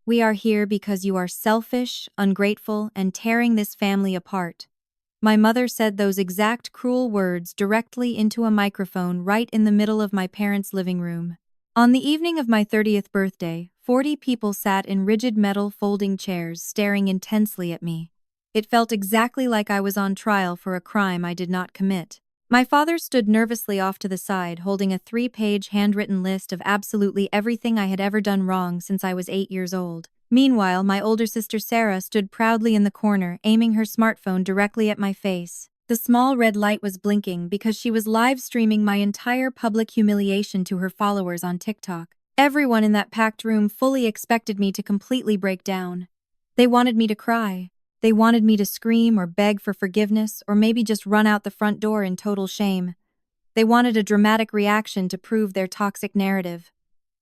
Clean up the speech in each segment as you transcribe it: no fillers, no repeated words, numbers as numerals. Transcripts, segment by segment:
We are here because you are selfish, ungrateful, and tearing this family apart." My mother said those exact cruel words directly into a microphone right in the middle of my parents' living room. On the evening of my 30th birthday, 40 people sat in rigid metal folding chairs staring intensely at me. It felt exactly like I was on trial for a crime I did not commit. My father stood nervously off to the side, holding a 3-page handwritten list of absolutely everything I had ever done wrong since I was 8 years old. Meanwhile, my older sister Sarah stood proudly in the corner, aiming her smartphone directly at my face. The small red light was blinking because she was live streaming my entire public humiliation to her followers on TikTok. Everyone in that packed room fully expected me to completely break down. They wanted me to cry. They wanted me to scream or beg for forgiveness, or maybe just run out the front door in total shame. They wanted a dramatic reaction to prove their toxic narrative.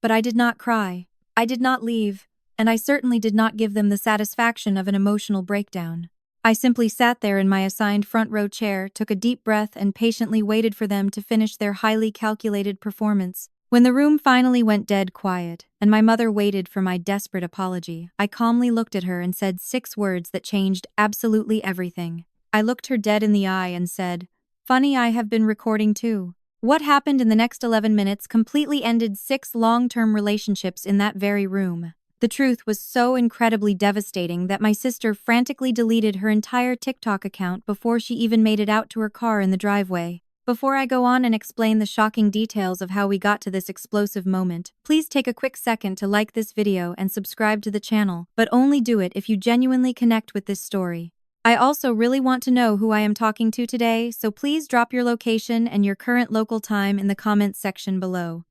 But I did not cry. I did not leave. And I certainly did not give them the satisfaction of an emotional breakdown. I simply sat there in my assigned front row chair, took a deep breath, and patiently waited for them to finish their highly calculated performance. When the room finally went dead quiet, and my mother waited for my desperate apology, I calmly looked at her and said 6 words that changed absolutely everything. I looked her dead in the eye and said, "Funny, I have been recording too." What happened in the next 11 minutes completely ended 6 long-term relationships in that very room. The truth was so incredibly devastating that my sister frantically deleted her entire TikTok account before she even made it out to her car in the driveway. Before I go on and explain the shocking details of how we got to this explosive moment, please take a quick second to like this video and subscribe to the channel, but only do it if you genuinely connect with this story. I also really want to know who I am talking to today, so please drop your location and your current local time in the comments section below.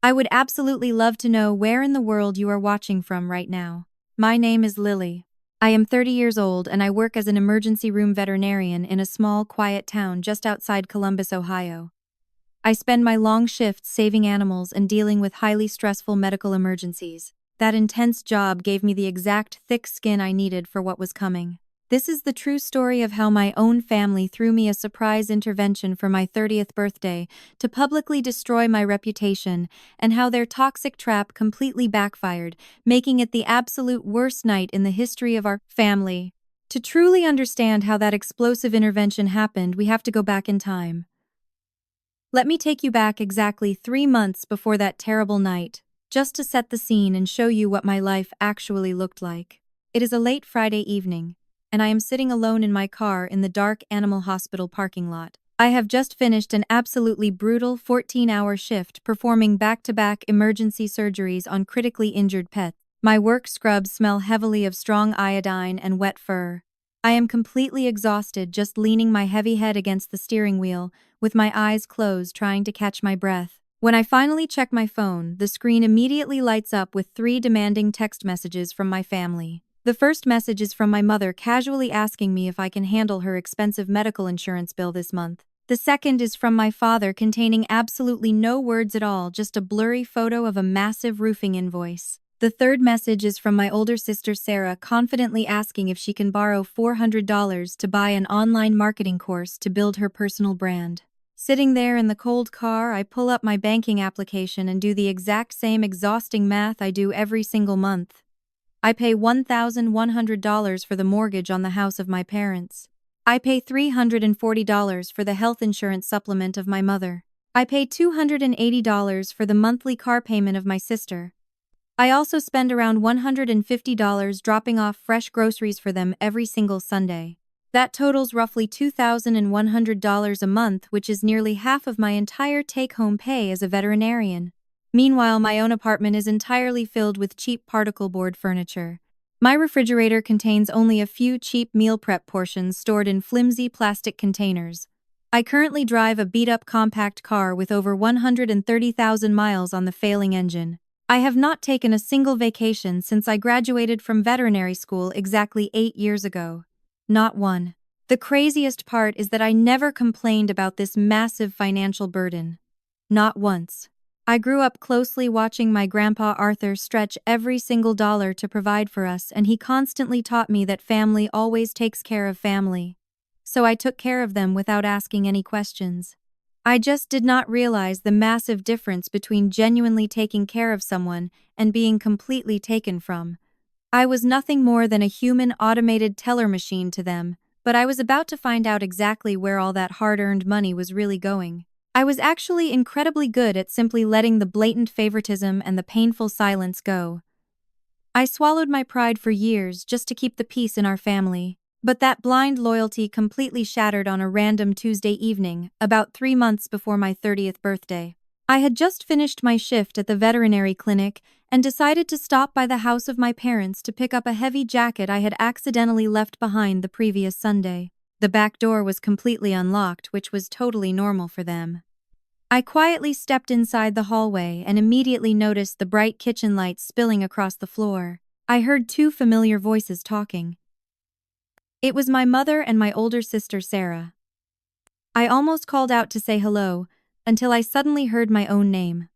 I would absolutely love to know where in the world you are watching from right now. My name is Lily. I am 30 years old and I work as an emergency room veterinarian in a small, quiet town just outside Columbus, Ohio. I spend my long shifts saving animals and dealing with highly stressful medical emergencies. That intense job gave me the exact thick skin I needed for what was coming. This is the true story of how my own family threw me a surprise intervention for my 30th birthday to publicly destroy my reputation, and how their toxic trap completely backfired, making it the absolute worst night in the history of our family. To truly understand how that explosive intervention happened, we have to go back in time. Let me take you back exactly 3 months before that terrible night, just to set the scene and show you what my life actually looked like. It is a late Friday evening, and I am sitting alone in my car in the dark animal hospital parking lot. I have just finished an absolutely brutal 14-hour shift performing back-to-back emergency surgeries on critically injured pets. My work scrubs smell heavily of strong iodine and wet fur. I am completely exhausted, just leaning my heavy head against the steering wheel, with my eyes closed trying to catch my breath. When I finally check my phone, the screen immediately lights up with 3 demanding text messages from my family. The first message is from my mother casually asking me if I can handle her expensive medical insurance bill this month. The second is from my father, containing absolutely no words at all, just a blurry photo of a massive roofing invoice. The third message is from my older sister Sarah, confidently asking if she can borrow $400 to buy an online marketing course to build her personal brand. Sitting there in the cold car, I pull up my banking application and do the exact same exhausting math I do every single month. I pay $1,100 for the mortgage on the house of my parents. I pay $340 for the health insurance supplement of my mother. I pay $280 for the monthly car payment of my sister. I also spend around $150 dropping off fresh groceries for them every single Sunday. That totals roughly $2,100 a month, which is nearly half of my entire take-home pay as a veterinarian. Meanwhile, my own apartment is entirely filled with cheap particle board furniture. My refrigerator contains only a few cheap meal prep portions stored in flimsy plastic containers. I currently drive a beat-up compact car with over 130,000 miles on the failing engine. I have not taken a single vacation since I graduated from veterinary school exactly 8 years ago. Not one. The craziest part is that I never complained about this massive financial burden. Not once. I grew up closely watching my grandpa Arthur stretch every single dollar to provide for us, and he constantly taught me that family always takes care of family. So I took care of them without asking any questions. I just did not realize the massive difference between genuinely taking care of someone and being completely taken from. I was nothing more than a human automated teller machine to them, but I was about to find out exactly where all that hard-earned money was really going. I was actually incredibly good at simply letting the blatant favoritism and the painful silence go. I swallowed my pride for years just to keep the peace in our family, but that blind loyalty completely shattered on a random Tuesday evening, about 3 months before my 30th birthday. I had just finished my shift at the veterinary clinic and decided to stop by the house of my parents to pick up a heavy jacket I had accidentally left behind the previous Sunday. The back door was completely unlocked, which was totally normal for them. I quietly stepped inside the hallway and immediately noticed the bright kitchen lights spilling across the floor. I heard two familiar voices talking. It was my mother and my older sister Sarah. I almost called out to say hello, until I suddenly heard my own name.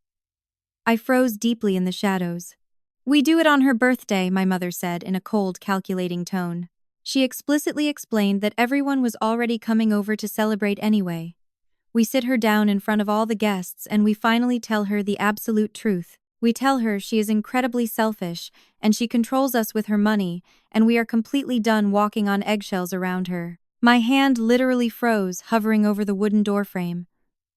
I froze deeply in the shadows. "We do it on her birthday," my mother said in a cold, calculating tone. She explicitly explained that everyone was already coming over to celebrate anyway. We sit her down in front of all the guests and we finally tell her the absolute truth. We tell her she is incredibly selfish and she controls us with her money, and we are completely done walking on eggshells around her. My hand literally froze, hovering over the wooden doorframe.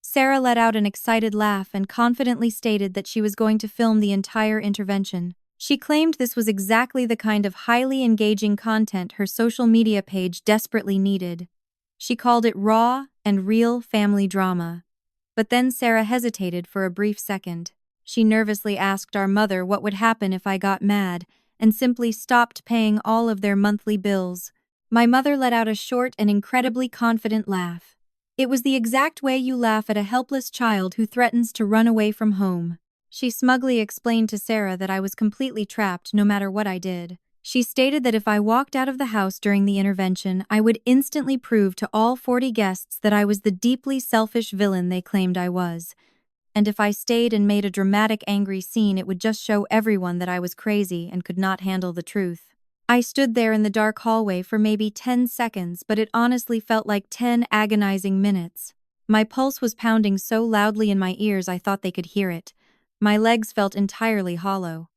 Sarah let out an excited laugh and confidently stated that she was going to film the entire intervention. She claimed this was exactly the kind of highly engaging content her social media page desperately needed. She called it raw and real family drama. But then Sarah hesitated for a brief second. She nervously asked our mother what would happen if I got mad and simply stopped paying all of their monthly bills. My mother let out a short and incredibly confident laugh. It was the exact way you laugh at a helpless child who threatens to run away from home. She smugly explained to Sarah that I was completely trapped no matter what I did. She stated that if I walked out of the house during the intervention, I would instantly prove to all 40 guests that I was the deeply selfish villain they claimed I was. And if I stayed and made a dramatic angry scene, it would just show everyone that I was crazy and could not handle the truth. I stood there in the dark hallway for maybe 10 seconds, but it honestly felt like 10 agonizing minutes. My pulse was pounding so loudly in my ears I thought they could hear it. My legs felt entirely hollow.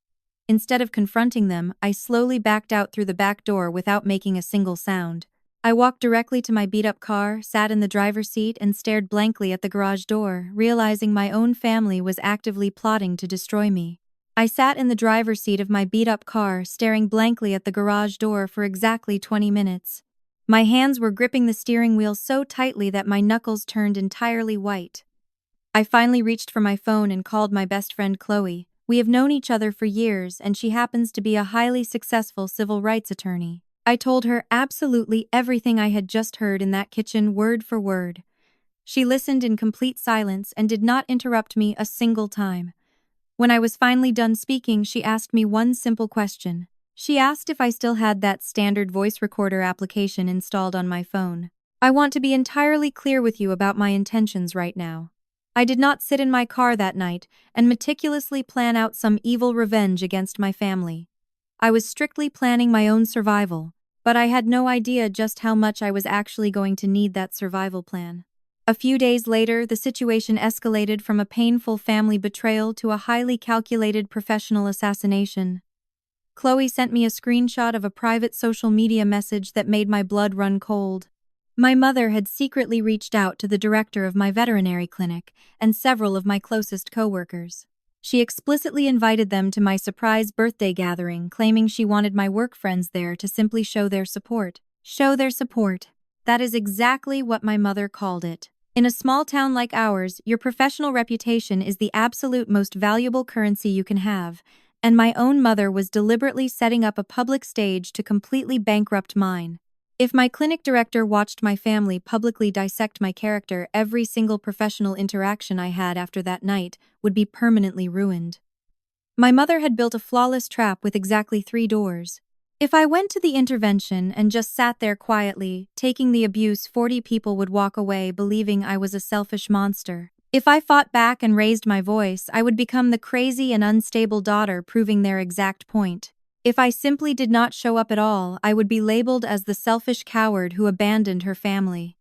Instead of confronting them, I slowly backed out through the back door without making a single sound. I walked directly to my beat-up car, sat in the driver's seat, and stared blankly at the garage door, realizing my own family was actively plotting to destroy me. I sat in the driver's seat of my beat-up car, staring blankly at the garage door for exactly 20 minutes. My hands were gripping the steering wheel so tightly that my knuckles turned entirely white. I finally reached for my phone and called my best friend Chloe. We have known each other for years, and she happens to be a highly successful civil rights attorney. I told her absolutely everything I had just heard in that kitchen, word for word. She listened in complete silence and did not interrupt me a single time. When I was finally done speaking, she asked me one simple question. She asked if I still had that standard voice recorder application installed on my phone. I want to be entirely clear with you about my intentions right now. I did not sit in my car that night and meticulously plan out some evil revenge against my family. I was strictly planning my own survival, but I had no idea just how much I was actually going to need that survival plan. A few days later, the situation escalated from a painful family betrayal to a highly calculated professional assassination. Chloe sent me a screenshot of a private social media message that made my blood run cold. My mother had secretly reached out to the director of my veterinary clinic and several of my closest coworkers. She explicitly invited them to my surprise birthday gathering, claiming she wanted my work friends there to simply show their support. Show their support. That is exactly what my mother called it. In a small town like ours, your professional reputation is the absolute most valuable currency you can have, and my own mother was deliberately setting up a public stage to completely bankrupt mine. If my clinic director watched my family publicly dissect my character, every single professional interaction I had after that night would be permanently ruined. My mother had built a flawless trap with exactly 3 doors. If I went to the intervention and just sat there quietly, taking the abuse, 40 people would walk away believing I was a selfish monster. If I fought back and raised my voice, I would become the crazy and unstable daughter, proving their exact point. If I simply did not show up at all, I would be labeled as the selfish coward who abandoned her family.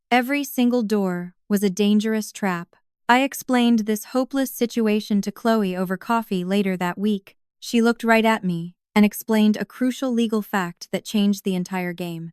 Every single door was a dangerous trap. I explained this hopeless situation to Chloe over coffee later that week. She looked right at me, and explained a crucial legal fact that changed the entire game.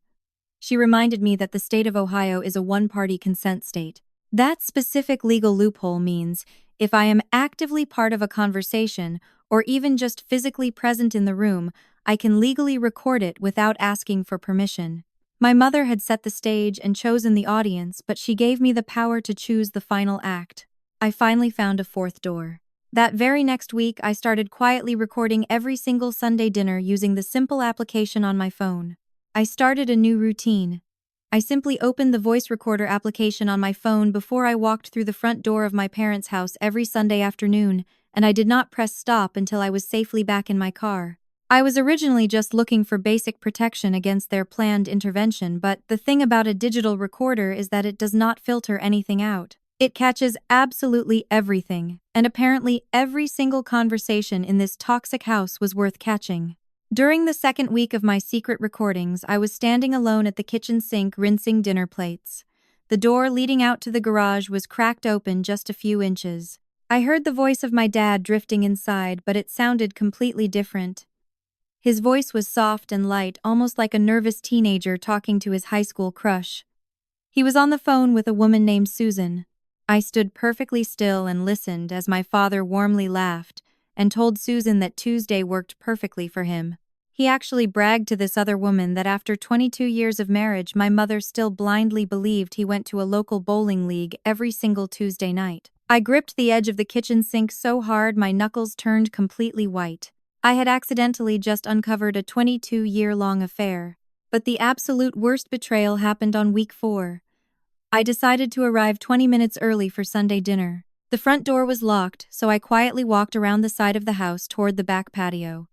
She reminded me that the state of Ohio is a one-party consent state. That specific legal loophole means if I am actively part of a conversation or even just physically present in the room, I can legally record it without asking for permission. My mother had set the stage and chosen the audience, but she gave me the power to choose the final act. I finally found a fourth door. That very next week, I started quietly recording every single Sunday dinner using the simple application on my phone. I started a new routine. I simply opened the voice recorder application on my phone before I walked through the front door of my parents' house every Sunday afternoon, and I did not press stop until I was safely back in my car. I was originally just looking for basic protection against their planned intervention, but the thing about a digital recorder is that it does not filter anything out. It catches absolutely everything, and apparently every single conversation in this toxic house was worth catching. During the second week of my secret recordings, I was standing alone at the kitchen sink rinsing dinner plates. The door leading out to the garage was cracked open just a few inches. I heard the voice of my dad drifting inside, but it sounded completely different. His voice was soft and light, almost like a nervous teenager talking to his high school crush. He was on the phone with a woman named Susan. I stood perfectly still and listened as my father warmly laughed and told Susan that Tuesday worked perfectly for him. He actually bragged to this other woman that after 22 years of marriage, my mother still blindly believed he went to a local bowling league every single Tuesday night. I gripped the edge of the kitchen sink so hard my knuckles turned completely white. I had accidentally just uncovered a 22-year-long affair. But the absolute worst betrayal happened on week 4. I decided to arrive 20 minutes early for Sunday dinner. The front door was locked, so I quietly walked around the side of the house toward the back patio.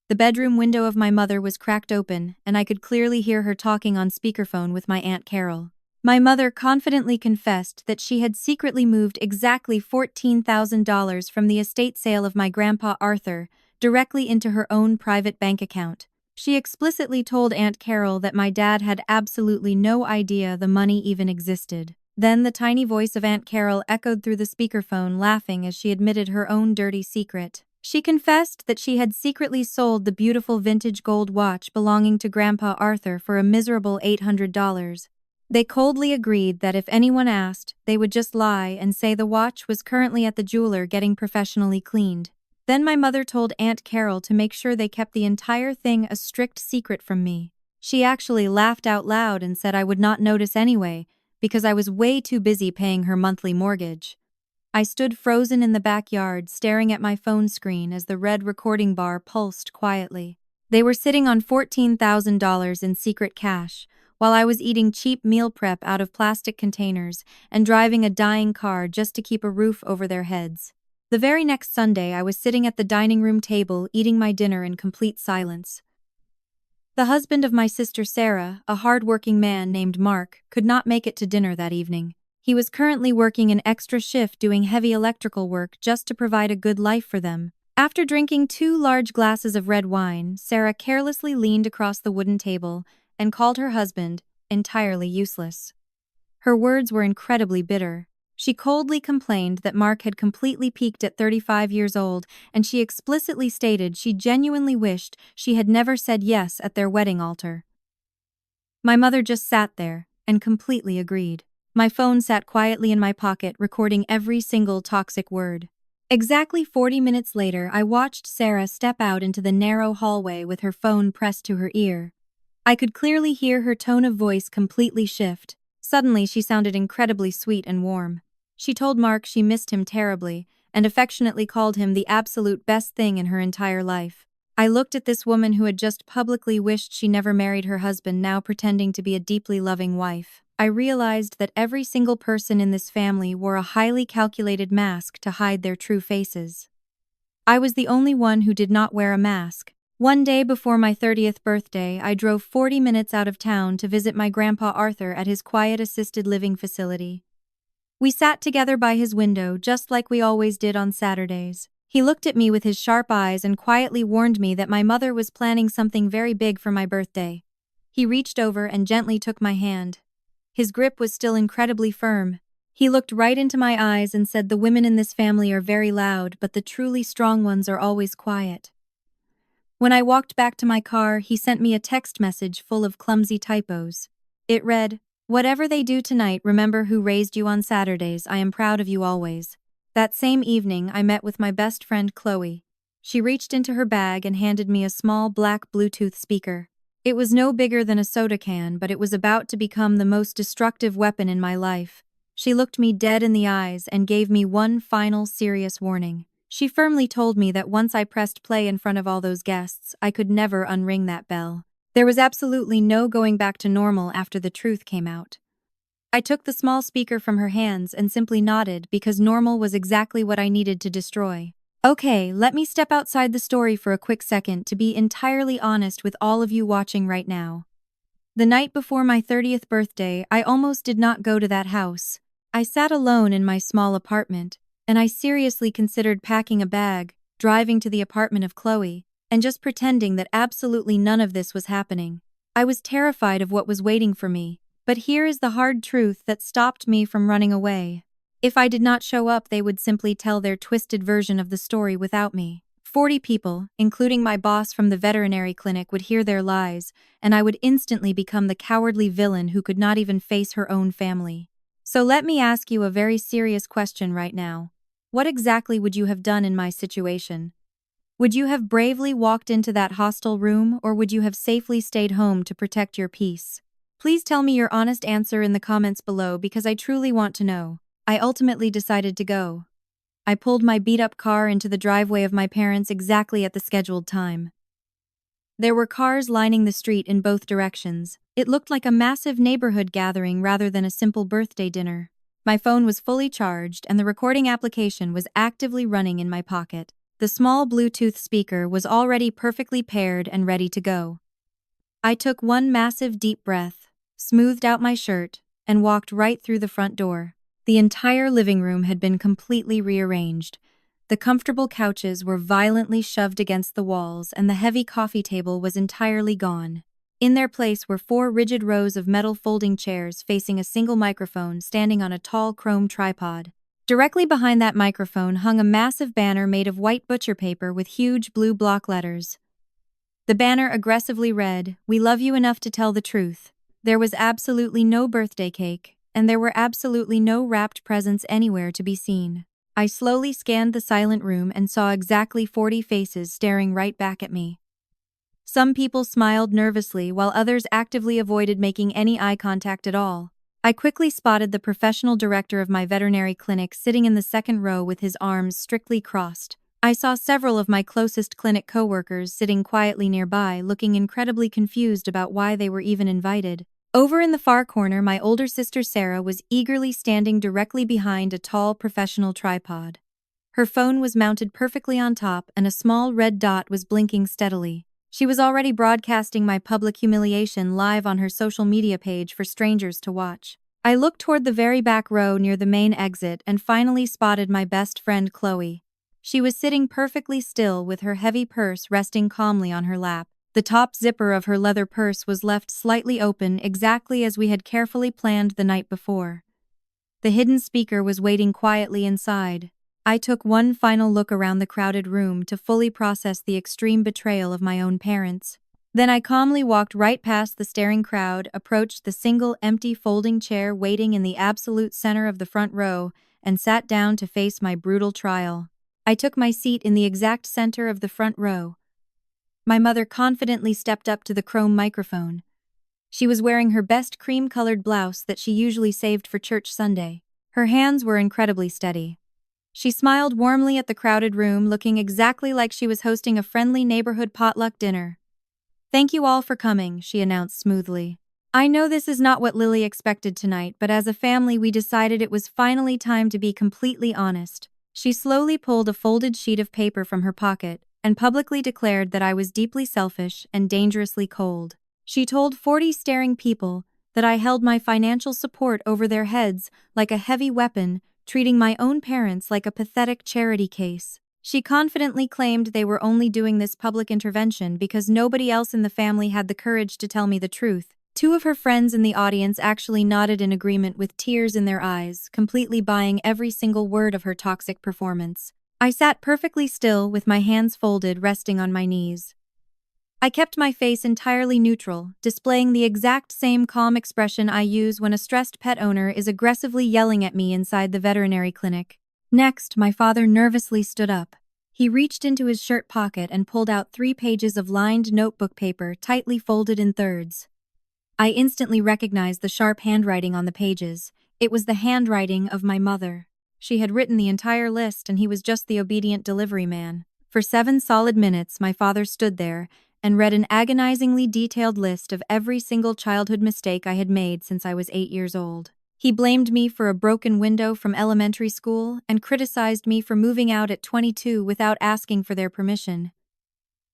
The bedroom window of my mother was cracked open, and I could clearly hear her talking on speakerphone with my Aunt Carol. My mother confidently confessed that she had secretly moved exactly $14,000 from the estate sale of my grandpa Arthur directly into her own private bank account. She explicitly told Aunt Carol that my dad had absolutely no idea the money even existed. Then the tiny voice of Aunt Carol echoed through the speakerphone, laughing as she admitted her own dirty secret. She confessed that she had secretly sold the beautiful vintage gold watch belonging to Grandpa Arthur for a miserable $800. They coldly agreed that if anyone asked, they would just lie and say the watch was currently at the jeweler getting professionally cleaned. Then my mother told Aunt Carol to make sure they kept the entire thing a strict secret from me. She actually laughed out loud and said I would not notice anyway, because I was way too busy paying her monthly mortgage. I stood frozen in the backyard, staring at my phone screen as the red recording bar pulsed quietly. They were sitting on $14,000 in secret cash, while I was eating cheap meal prep out of plastic containers and driving a dying car just to keep a roof over their heads. The very next Sunday, I was sitting at the dining room table eating my dinner in complete silence. The husband of my sister Sarah, a hard-working man named Mark, could not make it to dinner that evening. He was currently working an extra shift doing heavy electrical work just to provide a good life for them. After drinking 2 large glasses of red wine, Sarah carelessly leaned across the wooden table and called her husband entirely useless. Her words were incredibly bitter. She coldly complained that Mark had completely peaked at 35 years old, and she explicitly stated she genuinely wished she had never said yes at their wedding altar. My mother just sat there and completely agreed. My phone sat quietly in my pocket, recording every single toxic word. Exactly 40 minutes later, I watched Sarah step out into the narrow hallway with her phone pressed to her ear. I could clearly hear her tone of voice completely shift. Suddenly, she sounded incredibly sweet and warm. She told Mark she missed him terribly and affectionately called him the absolute best thing in her entire life. I looked at this woman who had just publicly wished she never married her husband, now pretending to be a deeply loving wife. I realized that every single person in this family wore a highly calculated mask to hide their true faces. I was the only one who did not wear a mask. One day before my 30th birthday, I drove 40 minutes out of town to visit my grandpa Arthur at his quiet assisted living facility. We sat together by his window just like we always did on Saturdays. He looked at me with his sharp eyes and quietly warned me that my mother was planning something very big for my birthday. He reached over and gently took my hand. His grip was still incredibly firm. He looked right into my eyes and said, "The women in this family are very loud, but the truly strong ones are always quiet." When I walked back to my car, he sent me a text message full of clumsy typos. It read, "Whatever they do tonight, remember who raised you on Saturdays. I am proud of you always." That same evening, I met with my best friend Chloe. She reached into her bag and handed me a small black Bluetooth speaker. It was no bigger than a soda can, but it was about to become the most destructive weapon in my life. She looked me dead in the eyes and gave me one final serious warning. She firmly told me that once I pressed play in front of all those guests, I could never unring that bell. There was absolutely no going back to normal after the truth came out. I took the small speaker from her hands and simply nodded because normal was exactly what I needed to destroy. Okay, let me step outside the story for a quick second to be entirely honest with all of you watching right now. The night before my 30th birthday, I almost did not go to that house. I sat alone in my small apartment, and I seriously considered packing a bag, driving to the apartment of Chloe, and just pretending that absolutely none of this was happening. I was terrified of what was waiting for me, but here is the hard truth that stopped me from running away. If I did not show up, they would simply tell their twisted version of the story without me. 40 people, including my boss from the veterinary clinic, would hear their lies, and I would instantly become the cowardly villain who could not even face her own family. So let me ask you a very serious question right now. What exactly would you have done in my situation? Would you have bravely walked into that hostile room, or would you have safely stayed home to protect your peace? Please tell me your honest answer in the comments below because I truly want to know. I ultimately decided to go. I pulled my beat-up car into the driveway of my parents exactly at the scheduled time. There were cars lining the street in both directions. It looked like a massive neighborhood gathering rather than a simple birthday dinner. My phone was fully charged and the recording application was actively running in my pocket. The small Bluetooth speaker was already perfectly paired and ready to go. I took one massive deep breath, smoothed out my shirt, and walked right through the front door. The entire living room had been completely rearranged. The comfortable couches were violently shoved against the walls and the heavy coffee table was entirely gone. In their place were 4 rigid rows of metal folding chairs facing a single microphone standing on a tall chrome tripod. Directly behind that microphone hung a massive banner made of white butcher paper with huge blue block letters. The banner aggressively read, "We love you enough to tell the truth." There was absolutely no birthday cake, and there were absolutely no wrapped presents anywhere to be seen. I slowly scanned the silent room and saw exactly 40 faces staring right back at me. Some people smiled nervously while others actively avoided making any eye contact at all. I quickly spotted the professional director of my veterinary clinic sitting in the second row with his arms strictly crossed. I saw several of my closest clinic coworkers sitting quietly nearby, looking incredibly confused about why they were even invited. Over in the far corner, my older sister Sarah was eagerly standing directly behind a tall professional tripod. Her phone was mounted perfectly on top and a small red dot was blinking steadily. She was already broadcasting my public humiliation live on her social media page for strangers to watch. I looked toward the very back row near the main exit and finally spotted my best friend Chloe. She was sitting perfectly still with her heavy purse resting calmly on her lap. The top zipper of her leather purse was left slightly open exactly as we had carefully planned the night before. The hidden speaker was waiting quietly inside. I took one final look around the crowded room to fully process the extreme betrayal of my own parents. Then I calmly walked right past the staring crowd, approached the single empty folding chair waiting in the absolute center of the front row, and sat down to face my brutal trial. I took my seat in the exact center of the front row. My mother confidently stepped up to the chrome microphone. She was wearing her best cream-colored blouse that she usually saved for church Sunday. Her hands were incredibly steady. She smiled warmly at the crowded room, looking exactly like she was hosting a friendly neighborhood potluck dinner. "Thank you all for coming," she announced smoothly. "I know this is not what Lily expected tonight, but as a family we decided it was finally time to be completely honest." She slowly pulled a folded sheet of paper from her pocket and publicly declared that I was deeply selfish and dangerously cold. She told 40 staring people that I held my financial support over their heads like a heavy weapon, treating my own parents like a pathetic charity case. She confidently claimed they were only doing this public intervention because nobody else in the family had the courage to tell me the truth. 2 of her friends in the audience actually nodded in agreement with tears in their eyes, completely buying every single word of her toxic performance. I sat perfectly still with my hands folded, resting on my knees. I kept my face entirely neutral, displaying the exact same calm expression I use when a stressed pet owner is aggressively yelling at me inside the veterinary clinic. Next, my father nervously stood up. He reached into his shirt pocket and pulled out 3 pages of lined notebook paper tightly folded in thirds. I instantly recognized the sharp handwriting on the pages. It was the handwriting of my mother. She had written the entire list and he was just the obedient delivery man. For 7 solid minutes, my father stood there and read an agonizingly detailed list of every single childhood mistake I had made since I was 8 years old. He blamed me for a broken window from elementary school and criticized me for moving out at 22 without asking for their permission.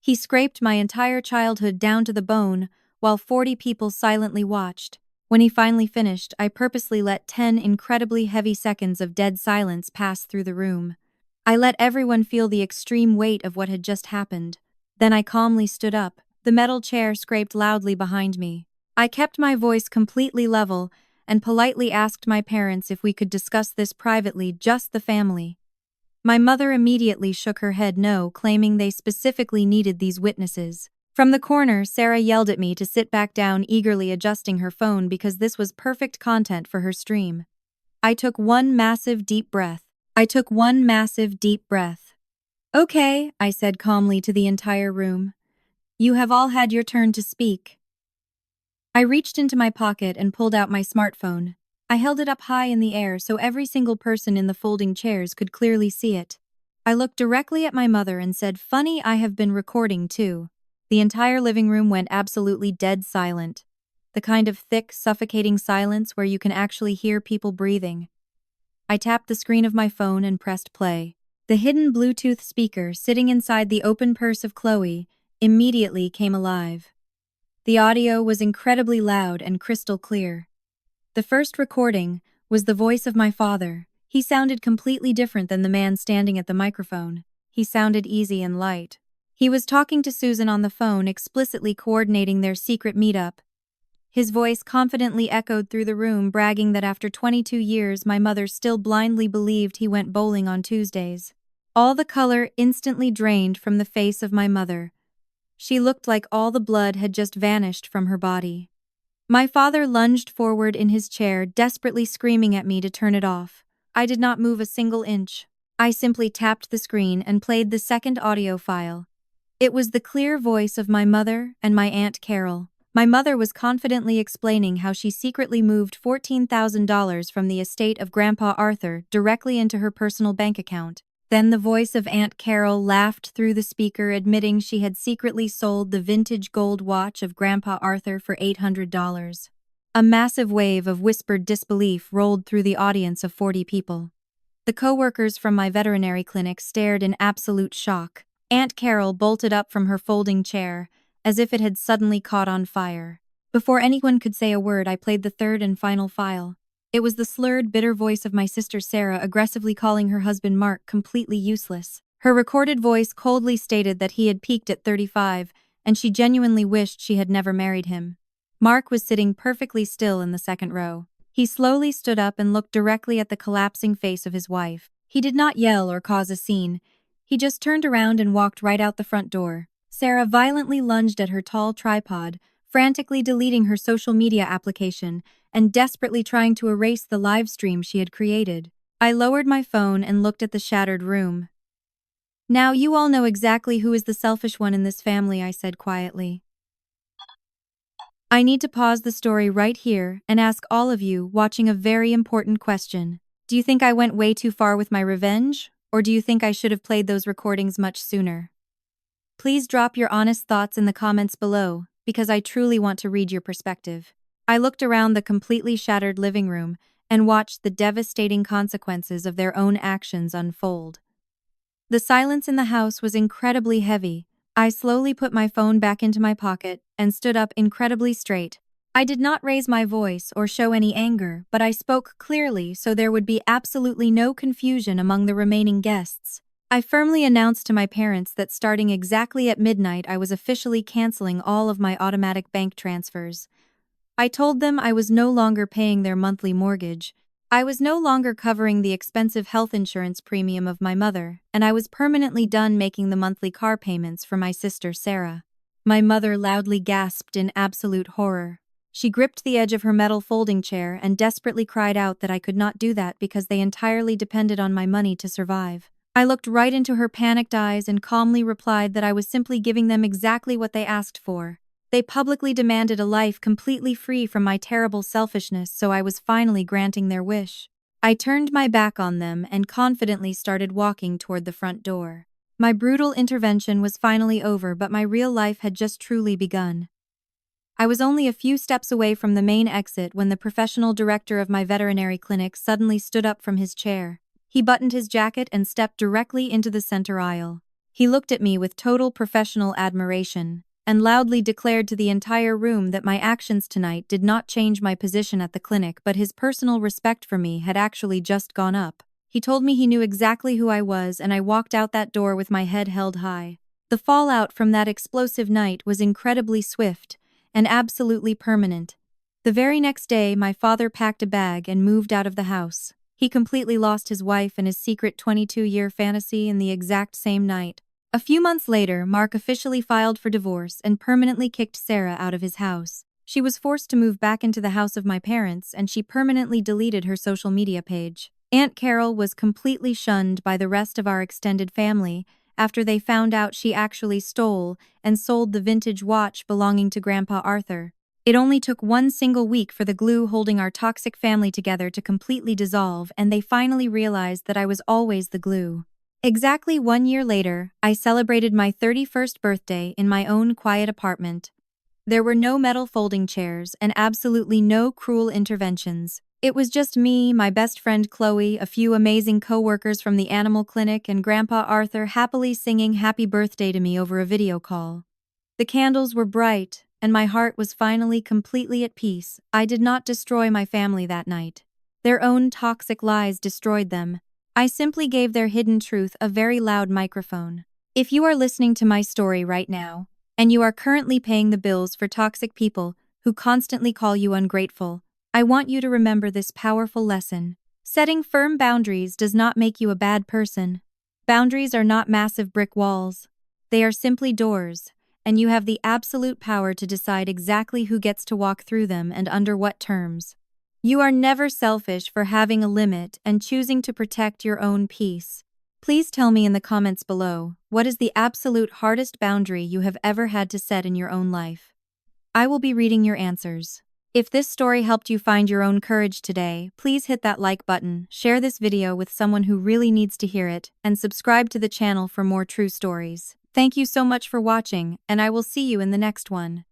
He scraped my entire childhood down to the bone, while 40 people silently watched. When he finally finished, I purposely let 10 incredibly heavy seconds of dead silence pass through the room. I let everyone feel the extreme weight of what had just happened. Then I calmly stood up. The metal chair scraped loudly behind me. I kept my voice completely level and politely asked my parents if we could discuss this privately, just the family. My mother immediately shook her head no, claiming they specifically needed these witnesses. From the corner, Sarah yelled at me to sit back down, eagerly adjusting her phone because this was perfect content for her stream. I took one massive deep breath. Okay, I said calmly to the entire room. You have all had your turn to speak. I reached into my pocket and pulled out my smartphone. I held it up high in the air so every single person in the folding chairs could clearly see it. I looked directly at my mother and said, "Funny, I have been recording too." The entire living room went absolutely dead silent. The kind of thick, suffocating silence where you can actually hear people breathing. I tapped the screen of my phone and pressed play. The hidden Bluetooth speaker sitting inside the open purse of Chloe immediately came alive. The audio was incredibly loud and crystal clear. The first recording was the voice of my father. He sounded completely different than the man standing at the microphone. He sounded easy and light. He was talking to Susan on the phone, explicitly coordinating their secret meetup. His voice confidently echoed through the room, bragging that after 22 years, my mother still blindly believed he went bowling on Tuesdays. All the color instantly drained from the face of my mother. She looked like all the blood had just vanished from her body. My father lunged forward in his chair, desperately screaming at me to turn it off. I did not move a single inch. I simply tapped the screen and played the second audio file. It was the clear voice of my mother and my Aunt Carol. My mother was confidently explaining how she secretly moved $14,000 from the estate of Grandpa Arthur directly into her personal bank account. Then the voice of Aunt Carol laughed through the speaker, admitting she had secretly sold the vintage gold watch of Grandpa Arthur for $800. A massive wave of whispered disbelief rolled through the audience of 40 people. The coworkers from my veterinary clinic stared in absolute shock. Aunt Carol bolted up from her folding chair, as if it had suddenly caught on fire. Before anyone could say a word, I played the third and final file. It was the slurred, bitter voice of my sister Sarah aggressively calling her husband Mark completely useless. Her recorded voice coldly stated that he had peaked at 35, and she genuinely wished she had never married him. Mark was sitting perfectly still in the second row. He slowly stood up and looked directly at the collapsing face of his wife. He did not yell or cause a scene. He just turned around and walked right out the front door. Sarah violently lunged at her tall tripod, frantically deleting her social media application and desperately trying to erase the live stream she had created. I lowered my phone and looked at the shattered room. "Now you all know exactly who is the selfish one in this family," I said quietly. "I need to pause the story right here and ask all of you watching a very important question. Do you think I went way too far with my revenge, or do you think I should have played those recordings much sooner? Please drop your honest thoughts in the comments below, because I truly want to read your perspective." I looked around the completely shattered living room and watched the devastating consequences of their own actions unfold. The silence in the house was incredibly heavy. I slowly put my phone back into my pocket and stood up incredibly straight. I did not raise my voice or show any anger, but I spoke clearly so there would be absolutely no confusion among the remaining guests. I firmly announced to my parents that starting exactly at midnight I was officially canceling all of my automatic bank transfers. I told them I was no longer paying their monthly mortgage. I was no longer covering the expensive health insurance premium of my mother, and I was permanently done making the monthly car payments for my sister Sarah. My mother loudly gasped in absolute horror. She gripped the edge of her metal folding chair and desperately cried out that I could not do that because they entirely depended on my money to survive. I looked right into her panicked eyes and calmly replied that I was simply giving them exactly what they asked for. They publicly demanded a life completely free from my terrible selfishness, so I was finally granting their wish. I turned my back on them and confidently started walking toward the front door. My brutal intervention was finally over, but my real life had just truly begun. I was only a few steps away from the main exit when the professional director of my veterinary clinic suddenly stood up from his chair. He buttoned his jacket and stepped directly into the center aisle. He looked at me with total professional admiration and loudly declared to the entire room that my actions tonight did not change my position at the clinic, but his personal respect for me had actually just gone up. He told me he knew exactly who I was, and I walked out that door with my head held high. The fallout from that explosive night was incredibly swift and absolutely permanent. The very next day, my father packed a bag and moved out of the house. He completely lost his wife and his secret 22-year fantasy in the exact same night. A few months later, Mark officially filed for divorce and permanently kicked Sarah out of his house. She was forced to move back into the house of my parents, and she permanently deleted her social media page. Aunt Carol was completely shunned by the rest of our extended family after they found out she actually stole and sold the vintage watch belonging to Grandpa Arthur. It only took one single week for the glue holding our toxic family together to completely dissolve, and they finally realized that I was always the glue. Exactly 1 year later, I celebrated my 31st birthday in my own quiet apartment. There were no metal folding chairs and absolutely no cruel interventions. It was just me, my best friend Chloe, a few amazing coworkers from the animal clinic, and Grandpa Arthur happily singing happy birthday to me over a video call. The candles were bright, and my heart was finally completely at peace. I did not destroy my family that night. Their own toxic lies destroyed them. I simply gave their hidden truth a very loud microphone. If you are listening to my story right now, and you are currently paying the bills for toxic people who constantly call you ungrateful, I want you to remember this powerful lesson. Setting firm boundaries does not make you a bad person. Boundaries are not massive brick walls. They are simply doors, and you have the absolute power to decide exactly who gets to walk through them and under what terms. You are never selfish for having a limit and choosing to protect your own peace. Please tell me in the comments below, what is the absolute hardest boundary you have ever had to set in your own life? I will be reading your answers. If this story helped you find your own courage today, please hit that like button, share this video with someone who really needs to hear it, and subscribe to the channel for more true stories. Thank you so much for watching, and I will see you in the next one.